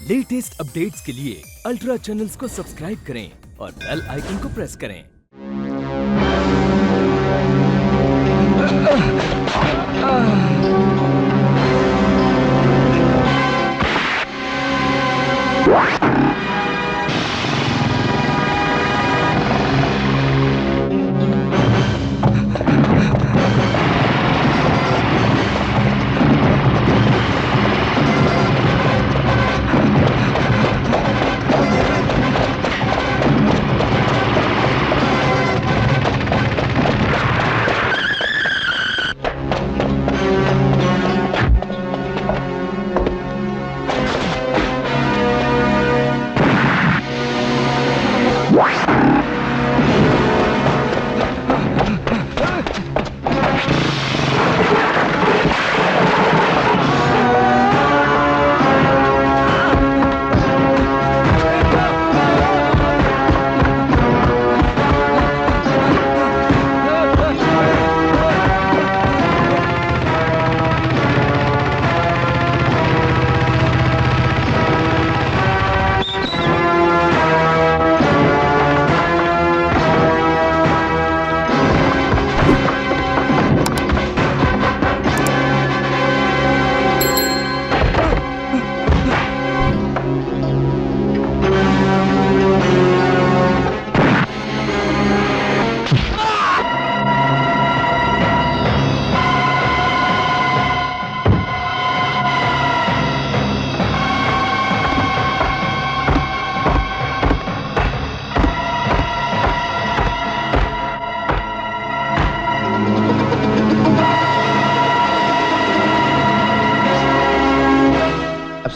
Latest updates के लिए ultra channels को सब्सक्राइब करें और बेल आइकन को प्रेस करें।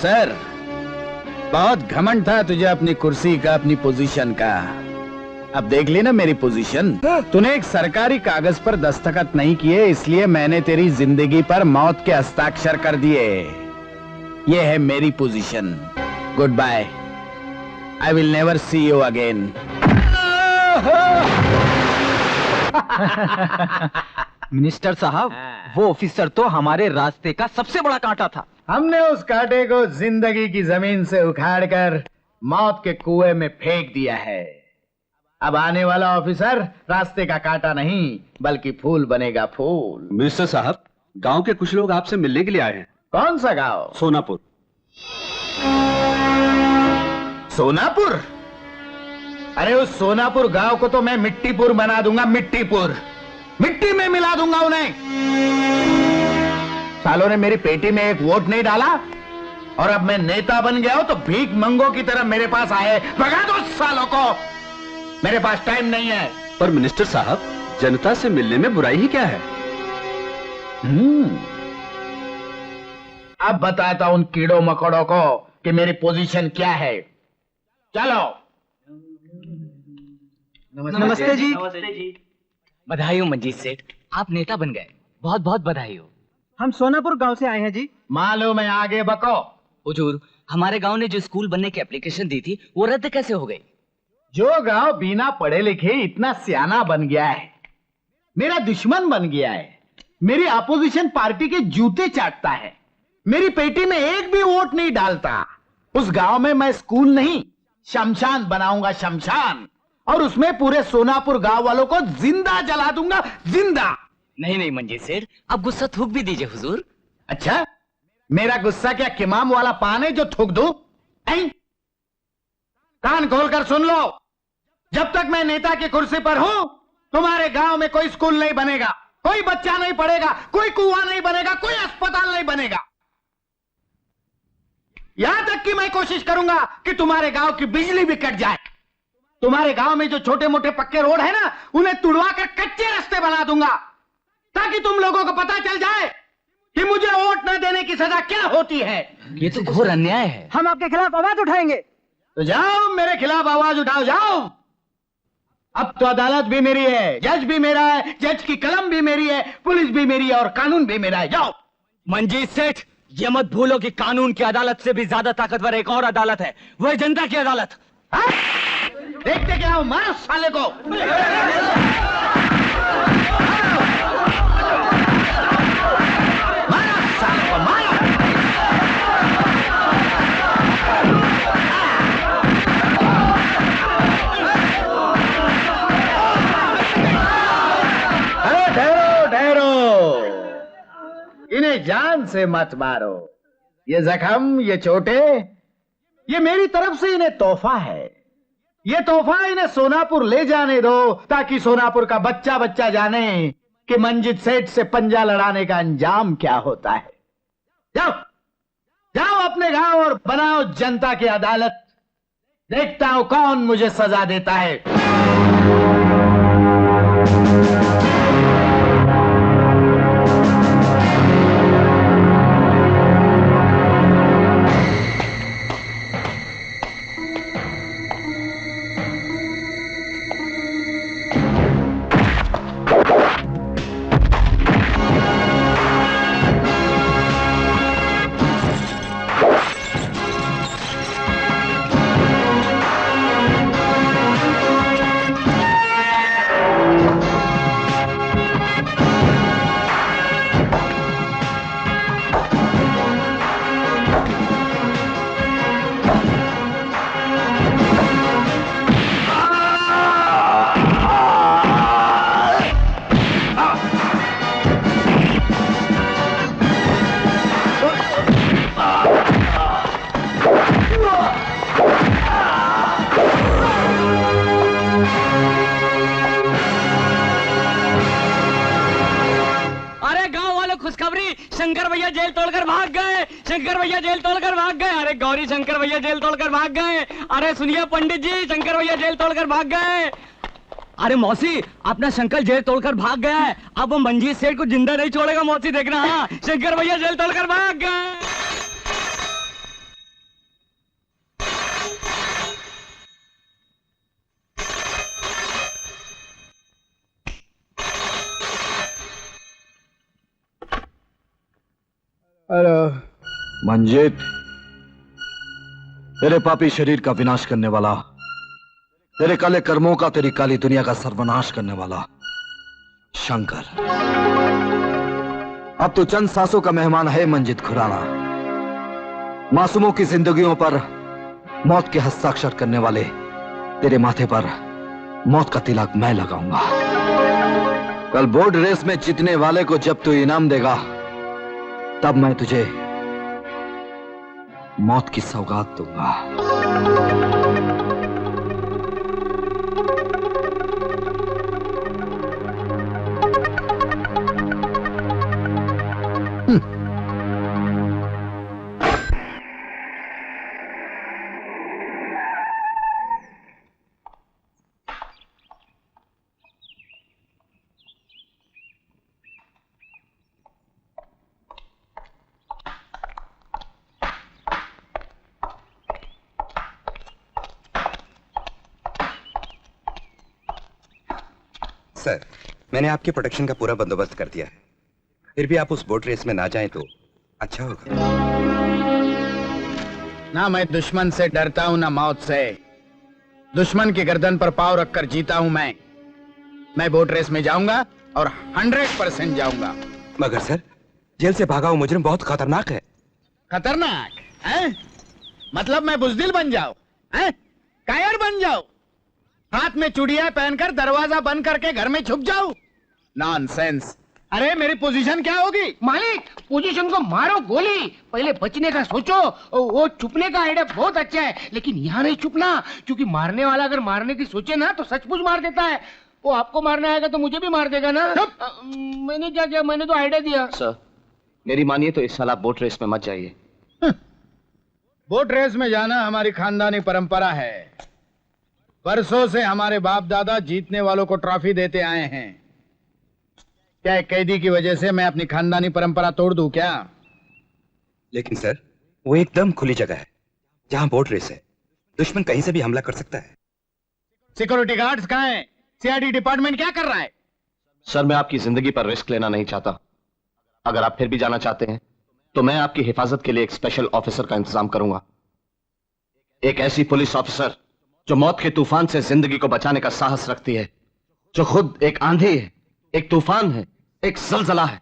सर, बहुत घमंड था तुझे अपनी कुर्सी का, अपनी पोजीशन का। अब देख लेना मेरी पोजीशन। तूने एक सरकारी कागज पर दस्तखत नहीं किए, इसलिए मैंने तेरी जिंदगी पर मौत के हस्ताक्षर कर दिए। ये है मेरी position. Good bye. I will never see you again. Minister साहब, वो ऑफिसर तो हमारे रास्ते का सबसे बड़ा कांटा था। हमने उस कांटे को जिंदगी की जमीन से उखाड़कर मौत के कुएं में फेंक दिया है। अब आने वाला ऑफिसर रास्ते का कांटा नहीं बल्कि फूल बनेगा, फूल। मिनिस्टर साहब, गांव के कुछ लोग आपसे मिलने के लिए आए हैं। कौन सा गांव? सोनापुर। सोनापुर? अरे उस सोनापुर गांव को तो मैं मिट्टीपुर बना दूंगा, मिट्टीपुर। मिट्टी में मिला दूंगा उन्हें। सालों ने मेरी पेटी में एक वोट नहीं डाला और अब मैं नेता बन गया हूं तो भीख मंगों की तरह मेरे पास आए। भगा दो सालों को, मेरे पास टाइम नहीं है। पर मिनिस्टर साहब, जनता से मिलने में बुराई ही क्या है? अब बताता हूं उन कीड़ों मकोड़ों को कि मेरी पोजीशन क्या है। चलो। नमस्ते जी। बधाई हो मंजीत सेठ, आप नेता बन गए। बहुत बहुत बधाई हो। हम सोनापुर गांव से आए हैं जी। मालूम है, आगे बको। हुजूर, हमारे गांव ने जो स्कूल बनने की एप्लीकेशन दी थी वो रद्द कैसे हो गई? जो गांव बिना पढ़े लिखे इतना सियाना बन गया है, मेरा दुश्मन बन गया है, मेरी अपोजिशन पार्टी के जूते चाटता है, मेरी पेटी में एक भी वोट नहीं डालता, उस गांव में मैं स्कूल नहीं शमशान बनाऊंगा, शमशान। और उसमें पूरे सोनापुर गांव वालों को जिंदा जला दूंगा, जिंदा। नहीं नहीं मंजीत सेठ, आप गुस्सा थूक भी दीजिए हुजूर। अच्छा, मेरा गुस्सा क्या किमाम वाला पान है जो थूक दूं? कान खोलकर सुन लो, जब तक मैं नेता की कुर्सी पर हूं तुम्हारे गांव में कोई स्कूल नहीं बनेगा, कोई बच्चा नहीं पढ़ेगा, कोई कुआं नहीं बनेगा, कोई अस्पताल नहीं बनेगा। यहां तक कि मैं कोशिश करूंगा कि तुम्हारे गांव की बिजली भी कट जाए। तुम्हारे गांव में जो छोटे मोटे पक्के रोड है ना, उन्हें तुड़वा कर कच्चे रास्ते बना दूंगा, ताकि तुम लोगों को पता चल जाए कि मुझे वोट न देने की सजा क्या होती है। ये तो घोर अन्याय है। हम आपके खिलाफ आवाज उठाएंगे। तो जाओ, मेरे खिलाफ आवाज उठाओ, जाओ। अब तो अदालत भी मेरी है, जज भी मेरा है, जज की कलम भी मेरी है, पुलिस भी मेरी है और कानून भी मेरा है। जाओ। मंजीत सेठ, ये मत भूलो कि कानून की अदालत से भी ज्यादा ताकतवर एक और अदालत है, वो है जनता की अदालत। देखते क्या हो, मारो साले को। मारो साले को, मारो। जान से मत मारो। ये जख्म, ये चोटें, ये मेरी तरफ से इन्हें तोहफा है। ये तोहफा इन्हें सोनापुर ले जाने दो, ताकि सोनापुर का बच्चा बच्चा जाने कि मंजित सेठ से पंजा लड़ाने का अंजाम क्या होता है। जाओ जाओ अपने गांव और बनाओ जनता की अदालत। देखता हूं कौन मुझे सजा देता है। शंकर भैया जेल तोड़कर भाग गए। शंकर भैया जेल तोड़कर भाग गए। अरे गौरी शंकर भैया जेल तोड़कर भाग गए। अरे सुनिए पंडित जी, शंकर भैया जेल तोड़कर भाग गए। अरे मौसी, अपना शंकर जेल तोड़कर भाग गया है। अब वो मंजीत सेठ को जिंदा नहीं छोड़ेगा मौसी, देखना। हाँ, शंकर भैया जेल तोड़कर भाग गए। हेलो मंजीत, तेरे पापी शरीर का विनाश करने वाला, तेरे काले कर्मों का, तेरी काली दुनिया का सर्वनाश करने वाला शंकर, अब तो चंद सांसों का मेहमान है मंजीत खुराना। मासूमों की जिंदगियों पर मौत के हस्ताक्षर करने वाले तेरे माथे पर मौत का तिलक मैं लगाऊंगा। कल बोर्ड रेस में जीतने वाले को जब तू इनाम देगा, तब मैं तुझे मौत की सौगात दूंगा। सर, मैंने आपके प्रोटेक्शन का पूरा बंदोबस्त कर दिया है। फिर भी आप उस बोट रेस में ना जाएं तो अच्छा होगा। ना मैं दुश्मन से डरता हूं ना मौत से। दुश्मन की गर्दन पर पांव रखकर जीता हूं मैं बोट रेस में जाऊंगा और 100% जाऊंगा। मगर सर, जेल से भागा हुआ मुजरिम बहुत खतरनाक है। खतरनाक है? मतलब मैं बुजदिल बन जाऊं, कायर बन जाऊं, हाथ में चूड़ियां पहनकर दरवाजा बंद करके घर में छुप जाऊं? नॉनसेंस। अरे मेरी पोजीशन क्या होगी? मालिक, पोजीशन को मारो गोली, पहले बचने का सोचो। वो छुपने का आइडिया बहुत अच्छा है, लेकिन यहाँ नहीं छुपना, क्योंकि मारने वाला अगर मारने की सोचे ना तो सचमुच मार देता है। वो आपको मारने आएगा तो मुझे भी मार देगा ना। मैंने क्या किया? मैंने तो आइडिया दिया। सर, मेरी मानिए तो इस साल आप बोट रेस में मत जाइए। बोट रेस में जाना हमारी खानदानी परंपरा है। बरसों से हमारे बाप दादा जीतने वालों को ट्रॉफी देते आए हैं। क्या एक कैदी की वजह से मैं अपनी खानदानी परंपरा तोड़ दूं क्या? लेकिन सर, वो एकदम खुली जगह है जहां बोट रेस है। दुश्मन कहीं से भी हमला कर सकता है। सिक्योरिटी गार्ड्स कहाँ हैं? सीआईडी डिपार्टमेंट क्या कर रहा है? सर, मैं आपकी जिंदगी पर रिस्क लेना नहीं चाहता। अगर आप फिर भी जाना चाहते हैं तो मैं आपकी हिफाजत के लिए एक स्पेशल ऑफिसर का इंतजाम करूंगा। एक ऐसी पुलिस ऑफिसर जो मौत के तूफान से जिंदगी को बचाने का साहस रखती है, जो खुद एक आंधी है, एक तूफान है, एक ज़लज़ला है।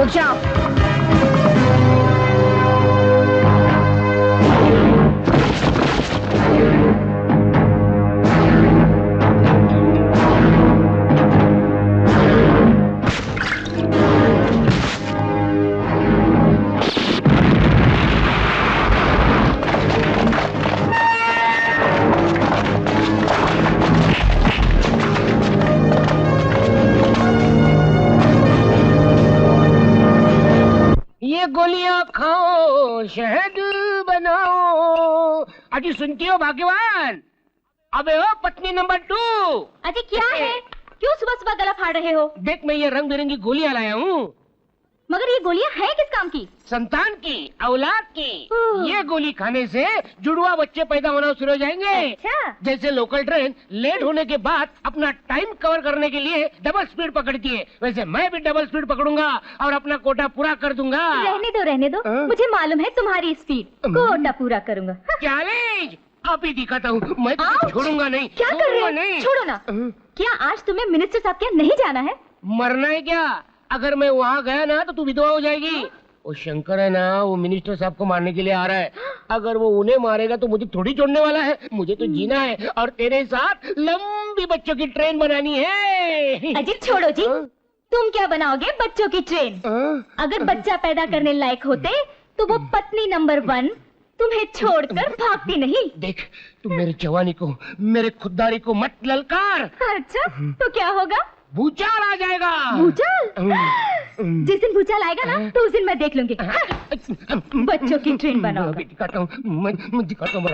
रुक जाओ। ये गोलियां खाओ, शहद बनाओ। अजी सुनती हो भाग्यवान? अबे ओ पत्नी नंबर 2। अजी क्या है? क्यों सुबह सुबह गला फाड़ रहे हो? देख मैं ये रंग बिरंगी गोलियां लाया हूँ। मगर ये गोलियां हैं किस काम की? संतान की, औलाद की। ये गोली खाने से जुड़वा बच्चे पैदा होना शुरू हो जाएंगे। अच्छा। जैसे लोकल ट्रेन लेट होने के बाद अपना टाइम कवर करने के लिए डबल स्पीड पकड़ती है, वैसे मैं भी डबल स्पीड पकड़ूंगा और अपना कोटा पूरा कर दूंगा। रहने दो। मुझे मालूम है तुम्हारी स्पीड। कोटा पूरा करूंगा। चैलेंज अभी दिखाता हूँ, मैं तो छोड़ूंगा नहीं। क्या कर रहे हो? छोड़ो ना। क्या आज तुम्हें मिनिस्टर साहब के यहाँ नहीं जाना है? मरना है क्या? अगर मैं वहाँ गया ना तो तू विधवा हो जाएगी। वो शंकर है ना, वो मिनिस्टर साहब को मारने के लिए आ रहा है। अगर वो उन्हें मारेगा तो मुझे थोड़ी छोड़ने वाला है। मुझे तो जीना है और तेरे साथ लंबी बच्चों की ट्रेन बनानी है। अजी छोड़ो जी। तुम क्या बनाओगे बच्चों की ट्रेन? अगर बच्चा पैदा करने लायक होते तो वो पत्नी नंबर 1 तुम्हें छोड़कर भागती नहीं। देख तू मेरी जवानी को, मेरे खुददारी को मत ललकार। अच्छा तो क्या होगा? भूचाल आ जाएगा। भूचाल? जिस दिन भूचाल आएगा ना तो उस दिन मैं देख लूंगी। बच्चों की ट्रेन बनाओ। दिखाता हूँ, मैं दिखाता हूँ।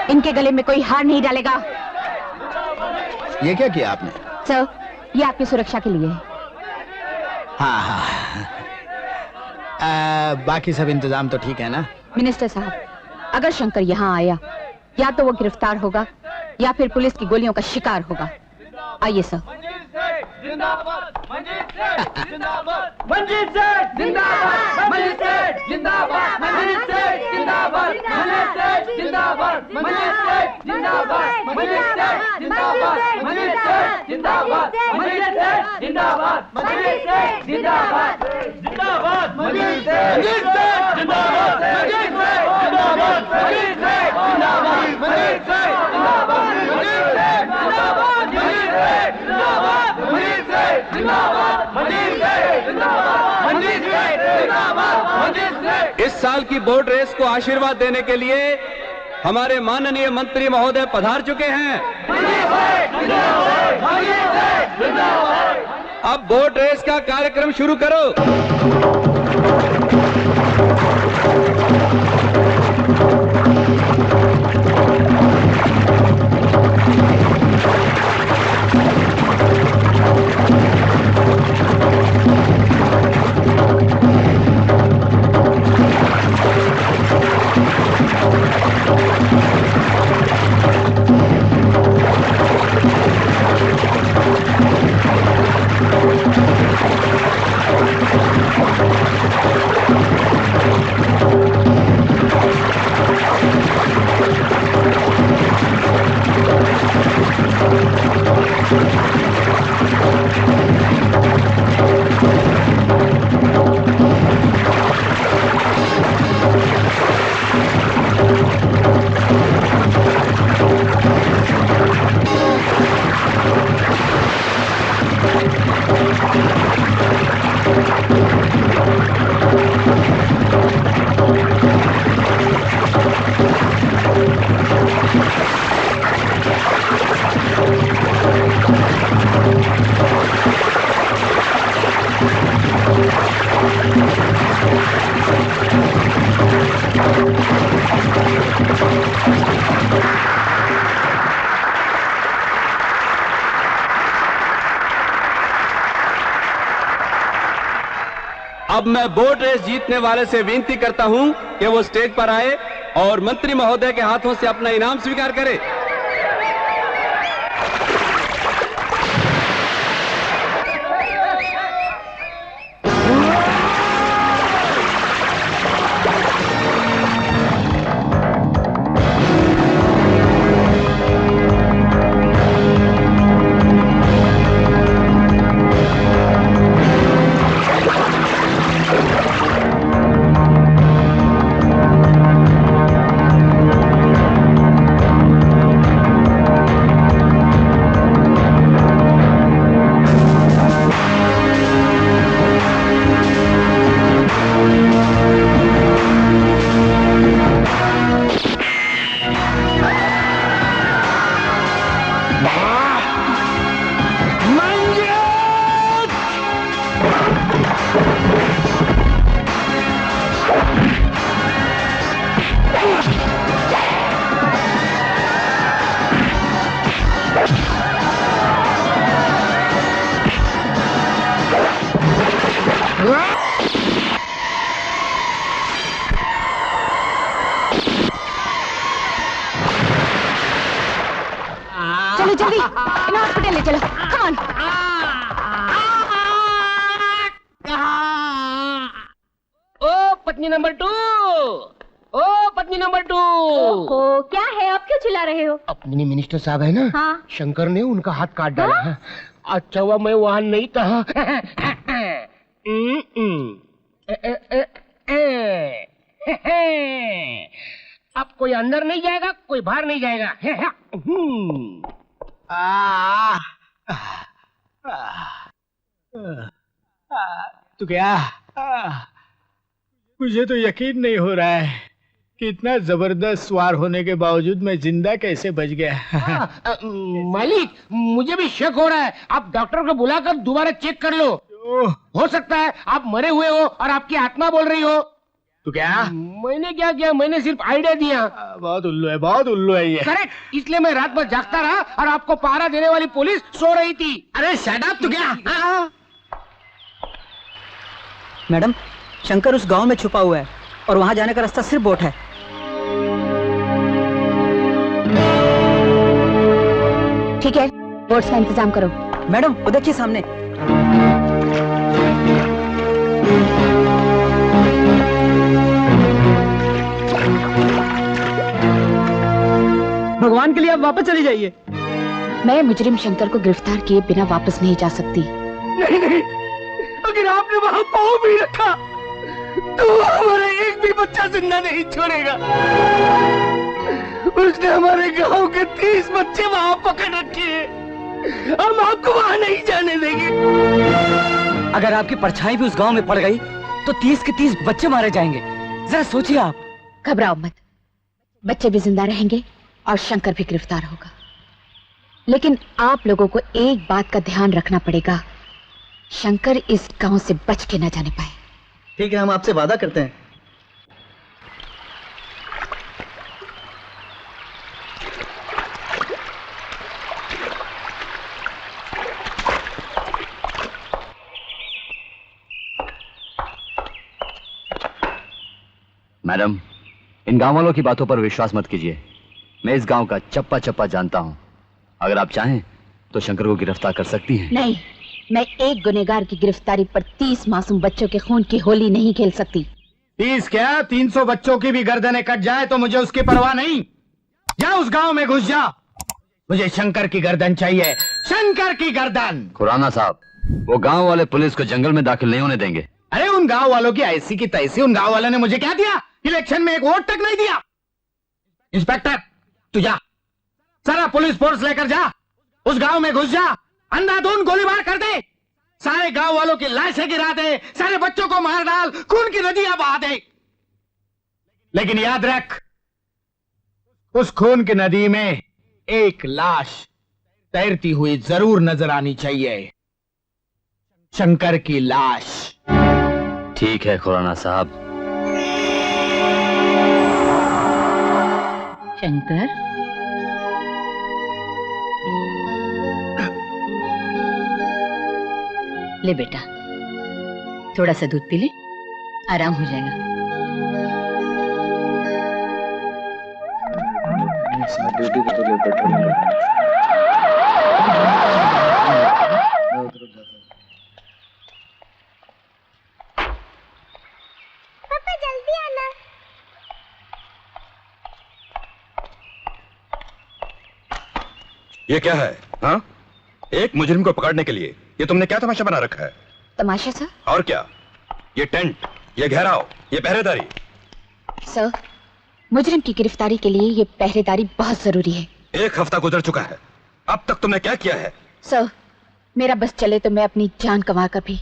इनके गले में कोई हार नहीं डालेगा। ये क्या किया आपने? सर ये आपकी सुरक्षा के लिए है। हाँ। बाकी सब इंतजाम तो ठीक है ना? मिनिस्टर साहब अगर शंकर यहाँ आया या तो वो गिरफ्तार होगा या फिर पुलिस की गोलियों का शिकार होगा। आइए सर। इस साल की बोट रेस को आशीर्वाद देने के लिए हमारे माननीय मंत्री महोदय पधार चुके हैं। अब बोट रेस का कार्यक्रम शुरू करो। अब मैं बोट रेस जीतने वाले से विनती करता हूं कि वो स्टेज पर आए और मंत्री महोदय के हाथों से अपना इनाम स्वीकार करे। चलो जल्दी इन्हें हॉस्पिटल ले चलो, कम ऑन। ओ पत्नी नंबर 2, ओ पत्नी नंबर 2। ओहो, क्या है, आप क्यों चिल्ला रहे हो? अपने मिनिस्टर साहब है ना, हाँ? शंकर ने उनका हाथ काट डाला है। अच्छा हुआ मैं वहां नहीं था। अब कोई अंदर नहीं जाएगा, कोई बाहर नहीं जाएगा। तो क्या मुझे तो यकीन नहीं हो रहा है कि इतना जबरदस्त सवार होने के बावजूद मैं जिंदा कैसे बच गया। मालिक, मुझे भी शक हो रहा है। आप डॉक्टर को बुलाकर दोबारा चेक कर लो। हो सकता है आप मरे हुए हो और आपकी आत्मा बोल रही हो। तो क्या? मैंने क्या किया, मैंने सिर्फ आइडिया दिया। बहुत उल्लू है ये। करेक्ट, इसलिए मैं रात भर जागता रहा और आपको पहरा देने वाली पुलिस सो रही थी। अरे शट अप। तो क्या? मैडम, शंकर उस गांव में छुपा हुआ है और वहां जाने का रास्ता सिर्फ बोट है। ठीक है, बोट्स का इंतजाम करो। मैडम वो देखिए सामने। भगवान के लिए आप वापस चली जाइए। मैं मुजरिम शंकर को गिरफ्तार किए बिना वापस नहीं जा सकती। नहीं नहीं, अगर आपने वहां पाँव भी रखा तो हमारा एक भी बच्चा जिंदा नहीं छोड़ेगा। उसने हमारे गांव के 30 बच्चे वहां पकड़ रखे हैं। हम आपको वहां नहीं जाने देंगे। अगर आपकी परछाई भी उस गांव में पड़ गई तो 30 के 30 बच्चे मारे जाएंगे। जरा सोचिए आप। घबराओ मत, बच्चे भी जिंदा रहेंगे और शंकर भी गिरफ्तार होगा। लेकिन आप लोगों को एक बात का ध्यान रखना पड़ेगा, शंकर इस गांव से बच के न जाने पाए। ठीक है, हम आपसे वादा करते हैं। मैडम, इन गांव वालों की बातों पर विश्वास मत कीजिए। मैं इस गांव का चप्पा चप्पा जानता हूं। अगर आप चाहें तो शंकर को गिरफ्तार कर सकती हैं। नहीं, मैं एक गुनहगार की गिरफ्तारी पर 30 मासूम बच्चों के खून की होली नहीं खेल सकती। 30 क्या, 300 बच्चों की भी गर्दनें कट जाए तो मुझे उसकी परवाह नहीं। जा उस गांव में घुस जा। मुझे शंकर की गर्दन चाहिए, शंकर की गर्दन। खुराना साहब, वो गांव वाले पुलिस को जंगल में दाखिल नहीं होने देंगे। अरे उन गांव वालों की ऐसी की तैसी। उन गांव वालों ने मुझे क्या दिया? इलेक्शन में एक वोट तक नहीं दिया। इंस्पेक्टर, तू जा, सारा पुलिस फोर्स लेकर जा, उस गांव में घुस जा, अंधाधुंध गोलीबार कर दे, सारे गांव वालों की लाशें गिरा दे, सारे बच्चों को मार डाल, खून की नदियां बहा दे। लेकिन याद रख, उस खून की नदी में एक लाश तैरती हुई जरूर नजर आनी चाहिए, शंकर की लाश। ठीक है खुराना साहब। शंकर, ले बेटा, थोड़ा सा दूध पी ले, आराम हो जाएगा। पापा जल्दी आना। ये क्या है? हाँ, एक मुजरिम को पकड़ने के लिए ये तुमने क्या तमाशा बना रखा है? तमाशा सर? और क्या, ये टेंट, ये घेराव, ये पहरेदारी। सर, मुजरिम की गिरफ्तारी के लिए ये पहरेदारी बहुत जरूरी है। 1 हफ्ता गुजर चुका है, अब तक तुमने क्या किया है? सर, मेरा बस चले तो मैं अपनी जान कमा कर भी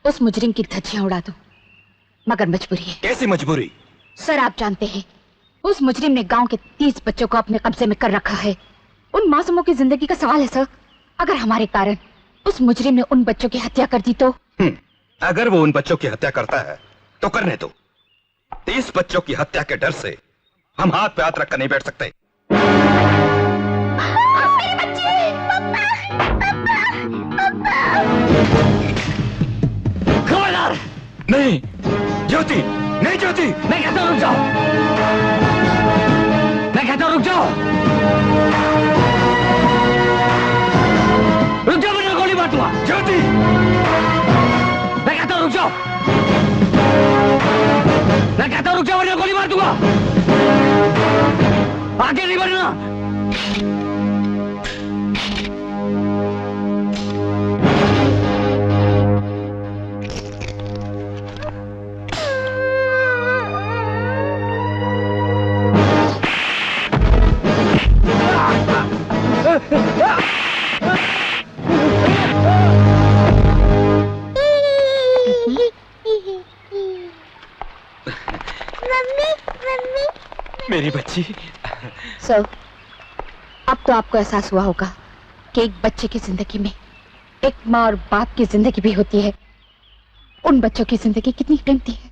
उस मुजरिम की धज्जियां उड़ा दूं, मगर मजबूरी है। कैसी मजबूरी? सर, आप जानते हैं उस मुजरिम ने गांव के 30 बच्चों को अपने कब्जे में कर रखा है। उन मासूमों की जिंदगी का सवाल है सर। अगर हमारे कारण उस मुजरिम ने उन बच्चों की हत्या कर दी तो? अगर वो उन बच्चों की हत्या करता है तो करने दो। 30 बच्चों की हत्या के डर से हम हाथ पे हाथ रखकर नहीं बैठ सकते। खबरदार! नहीं ज्योति, नहीं ज्योति, मैं कहता हूं रुक जाओ, मैं कहता हूं रुक जाओ, रुक जाओ, मुझे गोली मार दूंगा। ज्योति, मैं कहता हूं रुक जाओ, मैं कहता हूं रुक जाओ, मुझे गोली मार दूंगा। आगे नहीं बढ़ना। मेरी बच्ची। सर, अब तो आपको एहसास हुआ होगा कि एक बच्चे की जिंदगी में एक माँ और बाप की जिंदगी भी होती है। उन बच्चों की जिंदगी कितनी कीमती है।